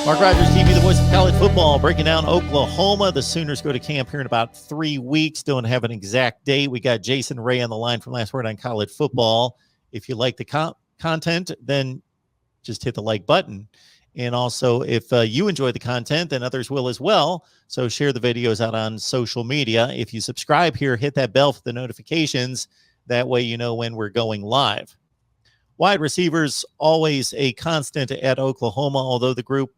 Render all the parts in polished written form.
Mark Rogers TV, the voice of college football, breaking down Oklahoma. The Sooners go to camp here in about 3 weeks. Don't have an exact date. We got Jason Ray on the line from Last Word on College Football. If you like the content, then just hit the like button. And also, if you enjoy the content, then others will as well. So share the videos out on social media. If you subscribe here, hit that bell for the notifications. That way you know when we're going live. Wide receivers, always a constant at Oklahoma, although the group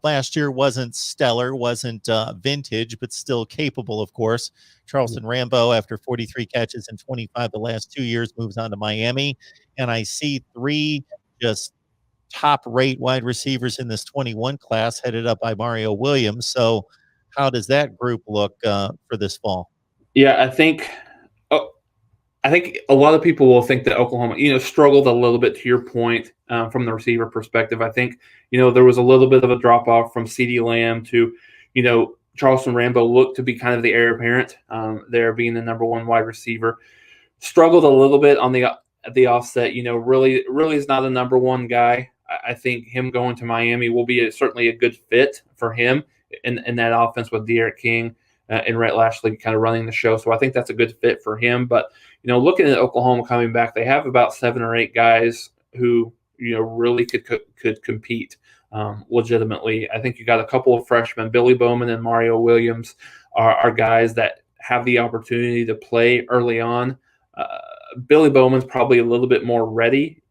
last year wasn't stellar, wasn't vintage, but still capable, of course. Charleston Rambo, after 43 catches in 25 the last 2 years, moves on to Miami. And I see three just top-rate wide receivers in this 21 class headed up by Mario Williams. So how does that group look for this fall? Yeah, I think a lot of people will think that Oklahoma, struggled a little bit, to your point, from the receiver perspective. I think, there was a little bit of a drop-off from CeeDee Lamb to, Charleston Rambo looked to be kind of the heir apparent there, being the number one wide receiver. Struggled a little bit at the offset, really is not a number one guy. I think him going to Miami will be certainly a good fit for him in that offense with De'Aaron King and Rhett Lashley kind of running the show. So I think that's a good fit for him. But, looking at Oklahoma coming back, they have about 7 or 8 guys who, really could compete legitimately. I think you got a couple of freshmen, Billy Bowman and Mario Williams are guys that have the opportunity to play early on. Billy Bowman's probably a little bit more ready.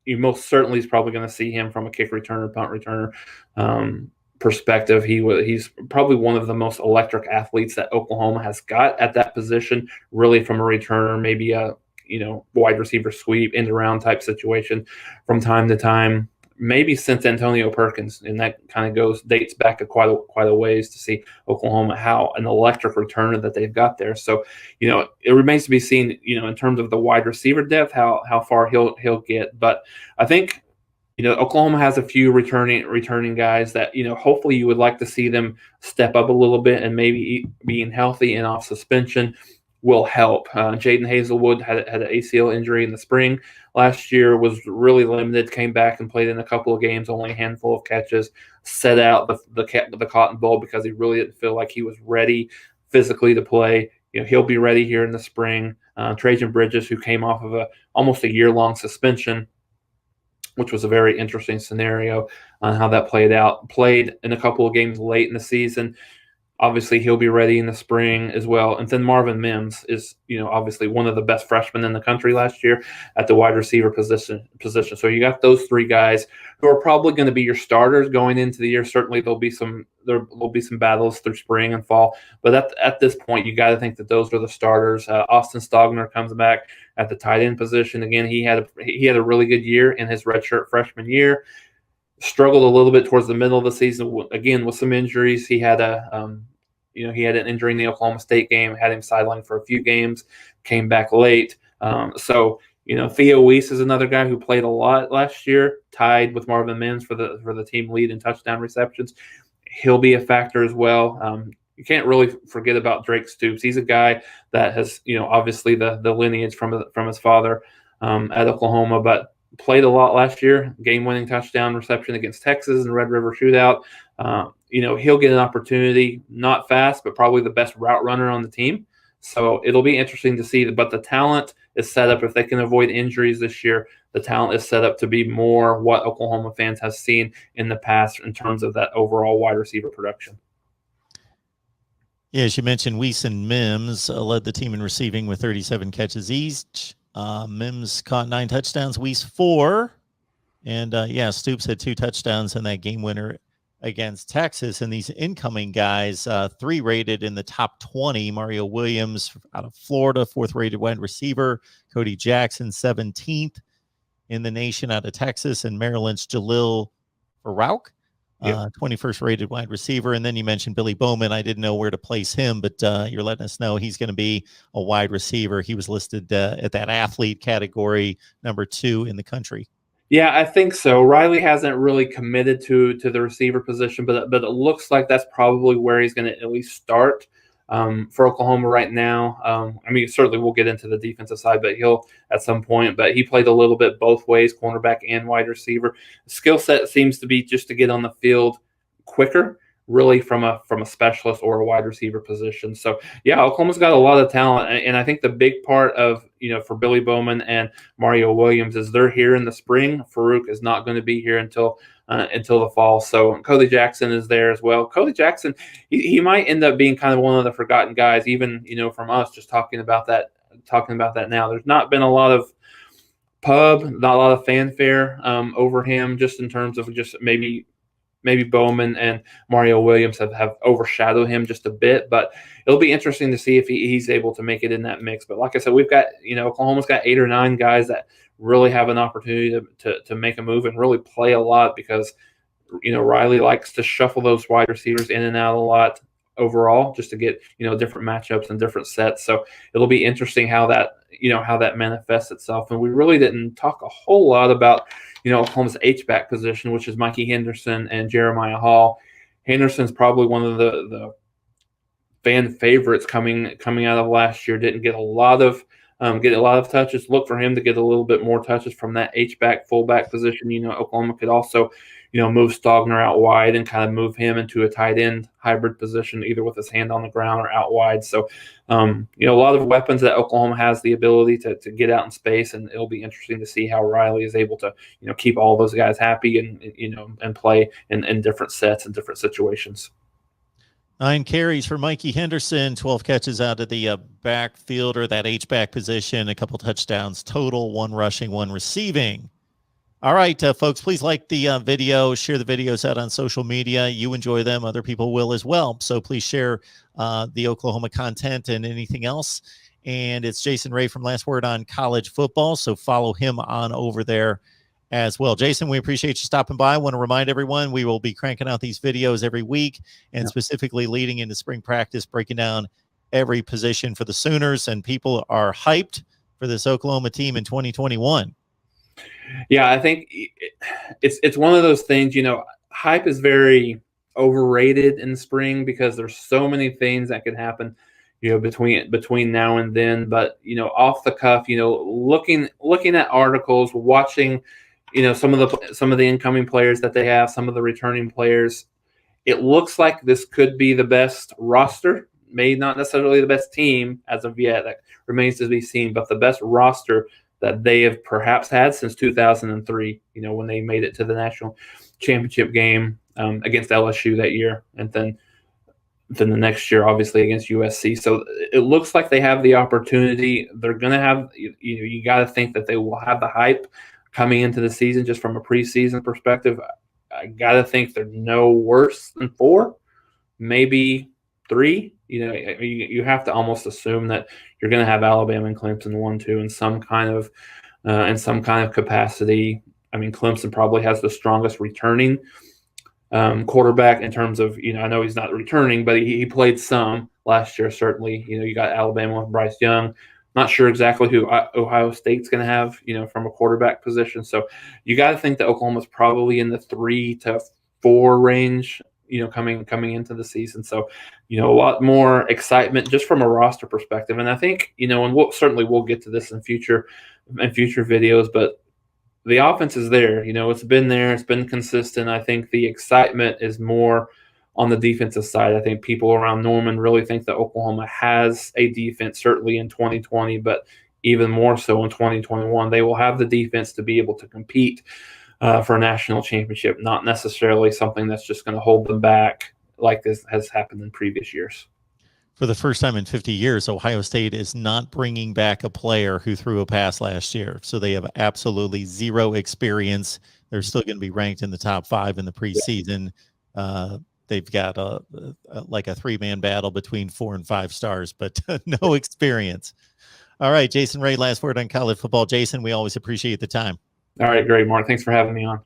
You most certainly is probably going to see him from a kick returner, punt returner perspective. He's probably one of the most electric athletes that Oklahoma has got at that position, really, from a returner, maybe a wide receiver sweep, end around type situation from time to time. Maybe since Antonio Perkins, and that kind of dates back to quite a ways to see Oklahoma, how an electric returner that they've got there. So, it remains to be seen, in terms of the wide receiver depth, how far he'll get. But I think, Oklahoma has a few returning guys that, hopefully you would like to see them step up a little bit, and maybe being healthy and off suspension will help. Jaden Hazelwood had an ACL injury in the spring last year, was really limited, came back and played in a couple of games, only a handful of catches, set out the Cotton Bowl because he really didn't feel like he was ready physically to play. He'll be ready here in the spring. Trajan Bridges, who came off of almost a year-long suspension, which was a very interesting scenario on how that played out, played in a couple of games late in the season. Obviously, he'll be ready in the spring as well. And then Marvin Mims is, obviously one of the best freshmen in the country last year at the wide receiver position. So you got those 3 guys who are probably going to be your starters going into the year. Certainly, there will be some battles through spring and fall. But at this point, you got to think that those are the starters. Austin Stogmar comes back at the tight end position. Again, he had a really good year in his redshirt freshman year. Struggled a little bit towards the middle of the season, again, with some injuries. He had he had an injury in the Oklahoma State game, had him sidelined for a few games, came back late. So Theo Whis is another guy who played a lot last year, tied with Marvin Mims for the team lead in touchdown receptions. He'll be a factor as well. You can't really forget about Drake Stoops. He's a guy that has, obviously the lineage from his father at Oklahoma, but played a lot last year, game-winning touchdown reception against Texas in the Red River Shootout. He'll get an opportunity, not fast, but probably the best route runner on the team. So it'll be interesting to see. But the talent is set up, if they can avoid injuries this year, the talent is set up to be more what Oklahoma fans have seen in the past in terms of that overall wide receiver production. Yeah, as you mentioned, Whis and Mims led the team in receiving with 37 catches each. Mims caught 9 touchdowns, Whis 4. And, Stoops had 2 touchdowns in that game winner against Texas. And these incoming guys, 3 rated in the top 20. Mario Williams out of Florida, 4th rated wide receiver. Cody Jackson, 17th in the nation out of Texas. And Maryland's Jalil Farouk, 21st rated wide receiver. And then you mentioned Billy Bowman. I didn't know where to place him, but you're letting us know he's going to be a wide receiver. He was listed at that athlete category, number 2 in the country. Yeah, I think so. Riley hasn't really committed to the receiver position, but it looks like that's probably where he's going to at least start for Oklahoma right now. Certainly we'll get into the defensive side, but he'll at some point. But he played a little bit both ways, cornerback and wide receiver. Skill set seems to be just to get on the field quicker, really from a specialist or a wide receiver position. So yeah, Oklahoma's got a lot of talent, and I think the big part of, for Billy Bowman and Mario Williams is they're here in the spring. Farouk is not going to be here until the fall. So Cody Jackson is there as well. Cody Jackson, he might end up being kind of one of the forgotten guys, even from us just talking about that now. There's not been a lot of not a lot of fanfare over him, just in terms of just maybe Bowman and Mario Williams have overshadowed him just a bit, but it'll be interesting to see if he's able to make it in that mix. But like I said, we've got, Oklahoma's got 8 or 9 guys that really have an opportunity to make a move and really play a lot, because, Riley likes to shuffle those wide receivers in and out a lot overall, just to get, different matchups and different sets. So it'll be interesting how that manifests itself. And we really didn't talk a whole lot about, Oklahoma's H-back position, which is Mikey Henderson and Jeremiah Hall. Henderson's probably one of the fan favorites coming out of last year. Didn't get a lot of touches. Look for him to get a little bit more touches from that H-back, fullback position. Oklahoma could also, move Stogmar out wide and kind of move him into a tight end hybrid position, either with his hand on the ground or out wide. So, a lot of weapons that Oklahoma has the ability to get out in space, and it'll be interesting to see how Riley is able to, keep all those guys happy and play in different sets and different situations. 9 carries for Mikey Henderson, 12 catches out of the backfield, or that H-back position, a couple touchdowns total, 1 rushing, 1 receiving. All right, folks, please like the video, share the videos out on social media. You enjoy them, other people will as well. So please share the Oklahoma content and anything else. And it's Jason Ray from Last Word on College Football, so follow him on over there as well. Jason, we appreciate you stopping by. I want to remind everyone we will be cranking out these videos every week, and specifically leading into spring practice, breaking down every position for the Sooners, and people are hyped for this Oklahoma team in 2021. Yeah, I think it's one of those things, hype is very overrated in spring, because there's so many things that can happen, between now and then. But, off the cuff, looking at articles, watching, some of the incoming players that they have, some of the returning players, it looks like this could be the best roster, maybe not necessarily the best team as of yet. That remains to be seen, but the best roster that they have perhaps had since 2003, when they made it to the national championship game against LSU that year, and then the next year, obviously, against USC. So it looks like they have the opportunity. They're going to have, you got to think that they will have the hype coming into the season, just from a preseason perspective. I got to think they're no worse than 4, maybe 3. You have to almost assume that you're going to have Alabama and Clemson 1-2 in some kind of capacity. I mean, Clemson probably has the strongest returning quarterback in terms of, I know he's not returning, but he played some last year, certainly. You got Alabama with Bryce Young. Not sure exactly who Ohio State's going to have, from a quarterback position. So you got to think that Oklahoma's probably in the 3 to 4 range, coming into the season. So, a lot more excitement just from a roster perspective. And I think, and we'll get to this in future videos, but the offense is there. It's been there. It's been consistent. I think the excitement is more on the defensive side. I think people around Norman really think that Oklahoma has a defense, certainly in 2020, but even more so in 2021. They will have the defense to be able to compete for a national championship, not necessarily something that's just going to hold them back like this has happened in previous years. For the first time in 50 years, Ohio State is not bringing back a player who threw a pass last year. So they have absolutely zero experience. They're still going to be ranked in the top 5 in the preseason. They've got like a 3-man battle between 4 and 5 stars, but no experience. All right, Jason Ray, Last Word on College Football. Jason, we always appreciate the time. All right, great, Mark. Thanks for having me on.